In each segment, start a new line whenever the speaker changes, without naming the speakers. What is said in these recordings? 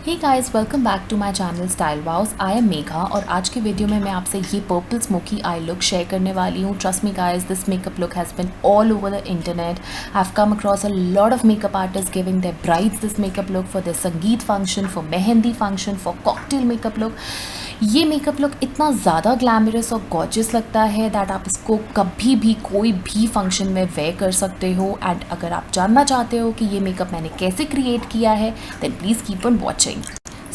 Hey guys, welcome back to my channel Style Vows. I am Megha और आज की video में मैं आपसे ये purple smoky eye look share करने वाली हूँ। Trust me guys, this makeup look has been all over the internet. I have come across a lot of makeup artist giving their brides this makeup look for their sangeet function, for mehndi function, for cocktail makeup look. ये makeup look इतना ज़्यादा glamorous और gorgeous लगता है that आप इसको कभी भी कोई भी फंक्शन में वेयर कर सकते हो। एंड अगर आप जानना चाहते हो कि ये मेकअप मैंने कैसे क्रिएट किया है, then please keep on watching.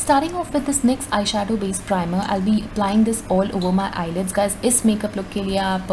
Starting off with this NYX eyeshadow based primer, I'll be applying this all over my eyelids. Guys, इस मेकअप लुक के लिए आप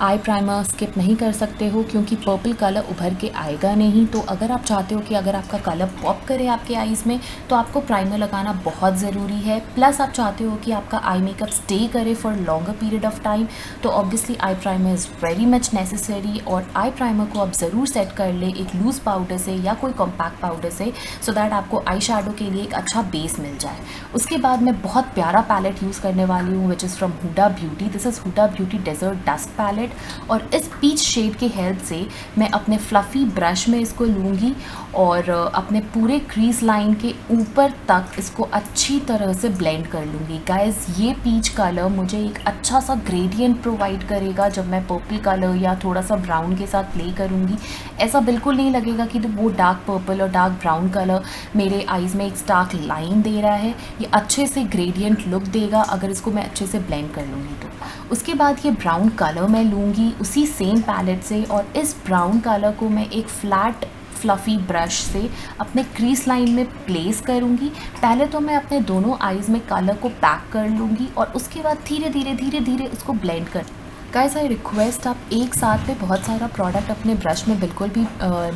आई प्राइमर स्किप नहीं कर सकते हो क्योंकि पर्पल कलर उभर के आएगा नहीं। तो अगर आप चाहते हो कि अगर आपका कलर पॉप करे आपके आईज़ में, तो आपको प्राइमर लगाना बहुत ज़रूरी है। प्लस आप चाहते हो कि आपका आई मेकअप स्टे करे for longer period of time, तो obviously eye primer is very much necessary. और आई प्राइमर को आप ज़रूर सेट कर ले एक लूज़ पाउडर से या कोई कॉम्पैक्ट पाउडर से, सो दैट आपको आई शेडो के लिए एक अच्छा बेस मिल जाए। उसके बाद मैं बहुत प्यारा पैलेट यूज़ करने वाली हूँ which is from Huda Beauty. This is Huda Beauty desert dust palette. और इस पीच शेड के हेल्प से मैं अपने फ्लफ़ी ब्रश में इसको लूँगी और अपने पूरे क्रीज लाइन के ऊपर तक इसको अच्छी तरह से ब्लेंड कर लूँगी। गाइस, ये पीच कलर मुझे एक अच्छा सा ग्रेडियंट प्रोवाइड करेगा जब मैं पर्पल कलर या थोड़ा सा ब्राउन के साथ प्ले करूँगी। ऐसा बिल्कुल नहीं लगेगा कि वो डार्क पर्पल और डार्क ब्राउन कलर मेरे आईज़ में एक स्टार्क लाइन दे रहा है। ये अच्छे से ग्रेडियंट लुक देगा अगर इसको मैं अच्छे से ब्लेंड कर लूँगी तो। उसके बाद ये ब्राउन कलर मैं लूँगी उसी सेम पैलेट से, और इस ब्राउन कलर को मैं एक फ्लैट फ्लफ़ी ब्रश से अपने क्रीज लाइन में प्लेस करूँगी। पहले तो मैं अपने दोनों आईज़ में कलर को पैक कर लूँगी और उसके बाद धीरे धीरे उसको ब्लेंड कर। गाइस, आई रिक्वेस्ट आप एक साथ में बहुत सारा प्रोडक्ट अपने ब्रश में बिल्कुल भी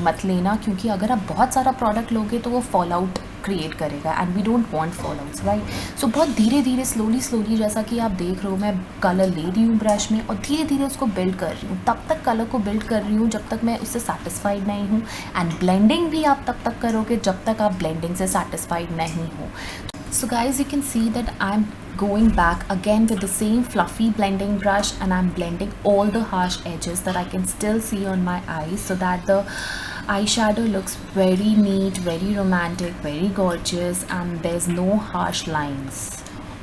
मत लेना, क्योंकि अगर आप बहुत सारा प्रोडक्ट लोगे तो वो फॉल आउट क्रिएट करेगा and we don't want fall outs, right. So बहुत धीरे धीरे स्लोली जैसा कि आप देख रहे हो, मैं कलर ले रही हूँ ब्रश में और धीरे धीरे उसको बिल्ड कर रही हूँ। तब तक कलर को बिल्ड कर रही हूँ जब तक मैं उससे सेटिस्फाइड नहीं हूँ। एंड ब्लेंडिंग भी आप तब तक करोगे जब तक आप ब्लेंडिंग से सेटिस्फाइड नहीं हो। So guys, you can see that I'm going back again with the same fluffy blending brush and I'm blending all the harsh edges that I can still see on my eyes, so that the eyeshadow looks very neat, very romantic, very gorgeous, and there's no harsh lines.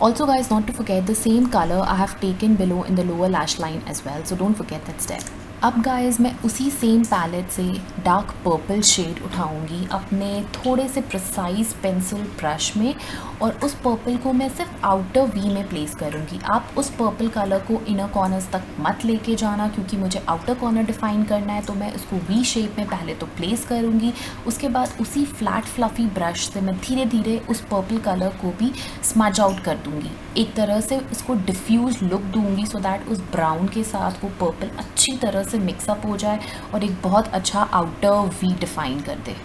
Also guys, not to forget the same color I have taken below in the lower lash line as well, so don't forget that step. अब guys, मैं उसी same palette से dark purple shade उठाऊंगी अपने थोड़े से precise pencil brush में, और उस पर्पल को मैं सिर्फ आउटर वी में प्लेस करूंगी। आप उस पर्पल कलर को इनर कॉर्नर्स तक मत लेके जाना, क्योंकि मुझे आउटर कॉर्नर डिफाइन करना है। तो मैं उसको वी शेप में पहले तो प्लेस करूंगी, उसके बाद उसी फ्लैट फ्लफ़ी ब्रश से मैं धीरे धीरे उस पर्पल कलर को भी स्मज आउट कर दूंगी, एक तरह से उसको डिफ्यूज लुक दूंगी, सो दैट उस ब्राउन के साथ वो पर्पल अच्छी तरह से मिक्सअप हो जाए और एक बहुत अच्छा आउटर वी डिफाइन कर दे।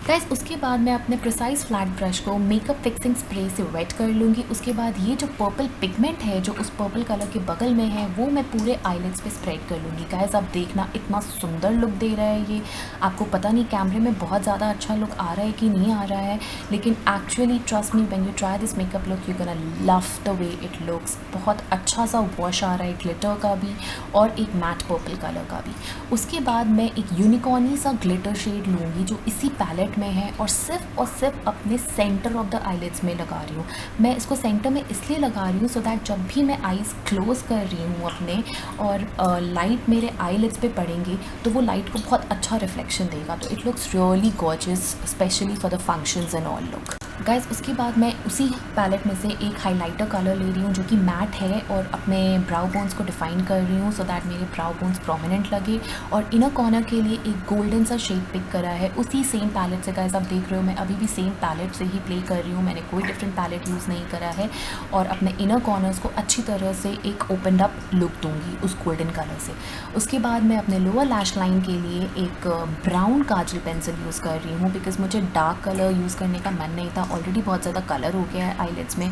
गाइस, उसके बाद मैं अपने प्रिसाइज फ्लैट ब्रश को मेकअप फिक्सिंग स्प्रे से वेट कर लूँगी। उसके बाद ये जो पर्पल पिगमेंट है जो उस पर्पल कलर के बगल में है, वो मैं पूरे आईलिड्स पे स्प्रेड कर लूँगी। गाइस, आप देखना इतना सुंदर लुक दे रहा है ये। आपको पता नहीं कैमरे में बहुत ज़्यादा अच्छा लुक आ रहा है कि नहीं आ रहा है, लेकिन actually trust me, when you try this makeup look you gonna love the way it looks. बहुत अच्छा सा वॉश आ रहा है ग्लिटर का भी और एक मैट पर्पल कलर का भी। उसके बाद मैं एक यूनिकॉर्नी सा ग्लिटर शेड लूँगी जो इसी पैलेट में है, और सिर्फ अपने सेंटर ऑफ द आईलिड्स में लगा रही हूँ। मैं इसको सेंटर में इसलिए लगा रही हूँ सो दैट जब भी मैं आईज़ क्लोज कर रही हूँ अपने और लाइट मेरे आईलिड्स पे पड़ेंगे तो वो लाइट को बहुत अच्छा रिफ्लेक्शन देगा। तो it looks really gorgeous, specially for the functions and all look. Guys, उसके बाद मैं उसी पैलेट में से एक हाइलाइटर कलर ले रही हूँ जो कि मैट है, और अपने ब्राउ बोन्स को डिफाइन कर रही हूँ सो दैट मेरे ब्राउ बोन्स प्रोमिनेंट लगे। और इनर कॉर्नर के लिए एक गोल्डन सा शेड पिक करा है उसी सेम पैलेट से। गाइस, आप देख रहे हो मैं अभी भी सेम पैलेट से ही प्ले कर रही हूँ, मैंने कोई डिफरेंट पैलेट यूज़ नहीं करा है। और अपने इनर कॉर्नर्स को अच्छी तरह से एक ओपन अप लुक दूँगी उस गोल्डन कलर से। उसके बाद मैं अपने लोअर लैश लाइन के लिए एक ब्राउन काजल पेंसिल यूज़ कर रही हूँ, बिकॉज मुझे डार्क कलर यूज़ करने का मन नहीं था। ऑलरेडी बहुत ज़्यादा कलर हो गया है आईलिड्स में,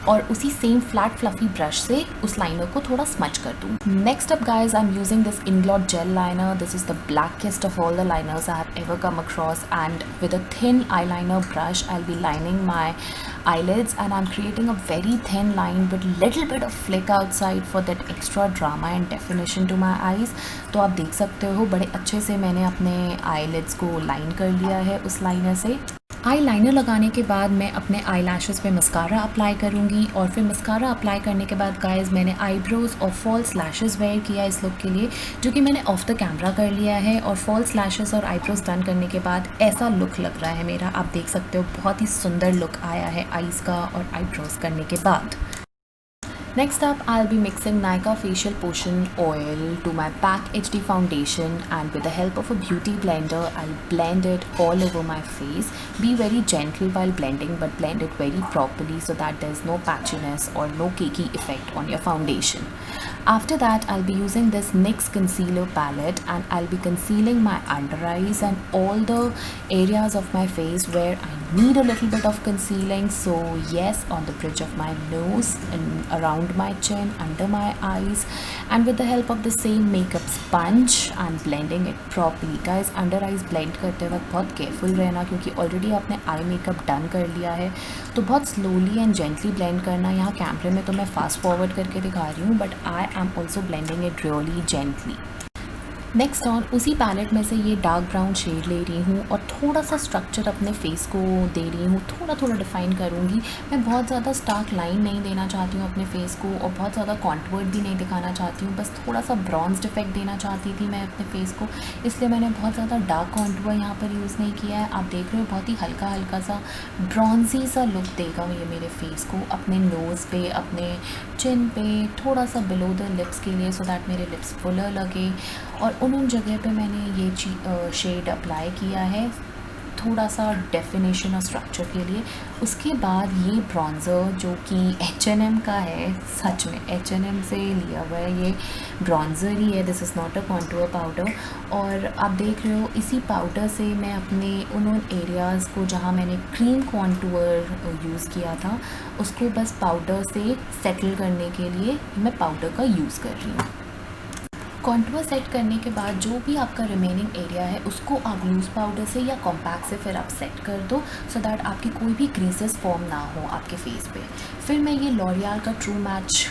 और उसी सेम फ्लैट फ्लफ़ी ब्रश से उस लाइनर को थोड़ा स्मच कर दूँ। Next up guys, I am using this Inglot gel liner. This is the blackest of all the liners I have ever come across, and with a thin eye liner brush I will be lining my eyelids, and I'm creating a very thin line with little bit of flick outside for that extra drama and definition to my eyes। तो आप देख सकते हो बड़े अच्छे से मैंने अपने eyelids को लाइन कर लिया है उस लाइनर से। आई लाइनर लगाने के बाद मैं अपने आई लैशेज़ पे मस्कारा अप्लाई करूँगी और फिर मस्कारा अप्लाई करने के बाद गाइस मैंने आईब्रोज़ और फॉल्स लैशेज़ वेयर किया इस लुक के लिए, जो कि मैंने ऑफ द कैमरा कर लिया है। और फॉल्स लैशेज़ और आईब्रोज़ डन करने के बाद ऐसा लुक लग रहा है मेरा, आप देख सकते हो बहुत ही सुंदर लुक आया है आईज़ का और आईब्रोज़ करने के बाद। Next up, I'll be mixing Nykaa Facial Potion Oil to my PAC HD foundation, and with the help of a beauty blender, I'll blend it all over my face. Be very gentle while blending, but blend it very properly so that there's no patchiness or no cakey effect on your foundation. After that, I'll be using this NYX concealer palette and I'll be concealing my under eyes and all the areas of my face where I need a little bit of concealing. So yes, on the bridge of my nose and around my chin, under my eyes, and with the help of the same makeup sponge and blending it properly. Guys, under eyes blend करते वक्त बहुत careful रहना, क्योंकि already आपने eye makeup done कर लिया है, तो बहुत स्लोली एंड जेंटली ब्लेंड करना। यहाँ कैमरे में तो मैं फास्ट फॉरवर्ड करके दिखा रही हूँ, but I am also blending it really gently. Next on उसी पैलेट में से ये डार्क ब्राउन शेड ले रही हूँ और थोड़ा सा स्ट्रक्चर अपने फेस को दे रही हूँ, थोड़ा थोड़ा डिफाइन करूँगी। मैं बहुत ज़्यादा स्टार्क लाइन नहीं देना चाहती हूँ अपने फेस को और बहुत ज़्यादा कॉन्टूर भी नहीं दिखाना चाहती हूँ, बस थोड़ा सा ब्रॉन्ज्ड इफेक्ट देना चाहती थी मैं अपने फेस को, इसलिए मैंने बहुत ज़्यादा डार्क कॉन्टूर यहाँ पर यूज़ नहीं किया है। आप देख रहे हो बहुत ही हल्का हल्का सा ब्रॉन्जी सा लुक देगा ये मेरे फेस को, अपने नोज़ पे, अपने चिन पे, थोड़ा सा बिलो द लिप्स के लिए, सो दैट मेरे लिप्स फुलर लगे। और उन जगह पे मैंने ये शेड अप्लाई किया है थोड़ा सा डेफिनेशन और स्ट्रक्चर के लिए। उसके बाद ये ब्रॉन्ज़र जो कि H&M का है, सच में H&M से लिया हुआ है, ये ब्रॉन्ज़र ही है, this is not a contour powder. और आप देख रहे हो इसी पाउडर से मैं अपने उन एरियाज़ को जहाँ मैंने क्रीम कॉन्टूर यूज़ किया था उसको बस पाउडर से सेटल करने के लिए मैं पाउडर का यूज़ कर रही हूँ। कॉन्टूर सेट करने के बाद जो भी आपका रिमेनिंग एरिया है उसको आप लूज़ पाउडर से या कॉम्पैक्ट से फिर आप सेट कर दो, सो दैट आपकी कोई भी क्रीजेस फॉर्म ना हो आपके फेस पे। फिर मैं ये लॉरियल का ट्रू मैच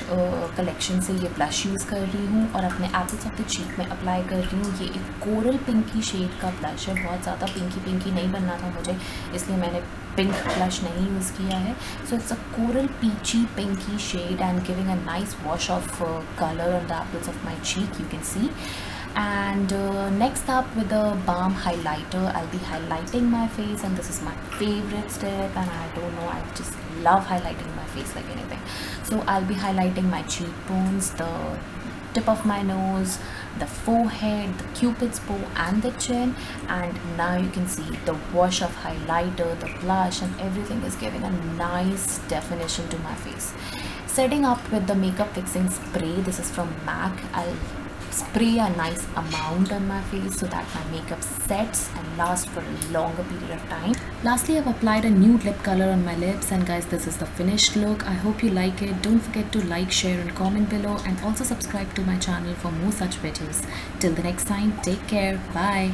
कलेक्शन से ये ब्लश यूज़ कर रही हूँ और अपने एप्पल्स ऑफ द चीक में अप्लाई कर रही हूँ। ये एक कोरल पिंकी शेड का ब्लश है, बहुत ज़्यादा पिंकी पिंकी नहीं बनना था मुझे, इसलिए मैंने पिंक ब्लश नहीं यूज़ किया है। So it's a coral peachy pinky shade and giving a nice wash of color on the apples of my cheek, you can see. And next up, with the balm highlighter, I'll be highlighting my face, and this is my favorite step, and I don't know, I just love highlighting my face like anything. So I'll be highlighting my cheekbones, the tip of my nose, the forehead, the cupid's bow and the chin, and now you can see the wash of highlighter, the blush, and everything is giving a nice definition to my face. Setting up with the makeup fixing spray, this is from MAC. I'll spray a nice amount on my face so that my makeup sets and lasts for a longer period of time. Lastly, I've applied a nude lip color on my lips, and guys, this is the finished look. I hope you like it. Don't forget to like, share and comment below, and also subscribe to my channel for more such videos. Till the next time, take care. Bye.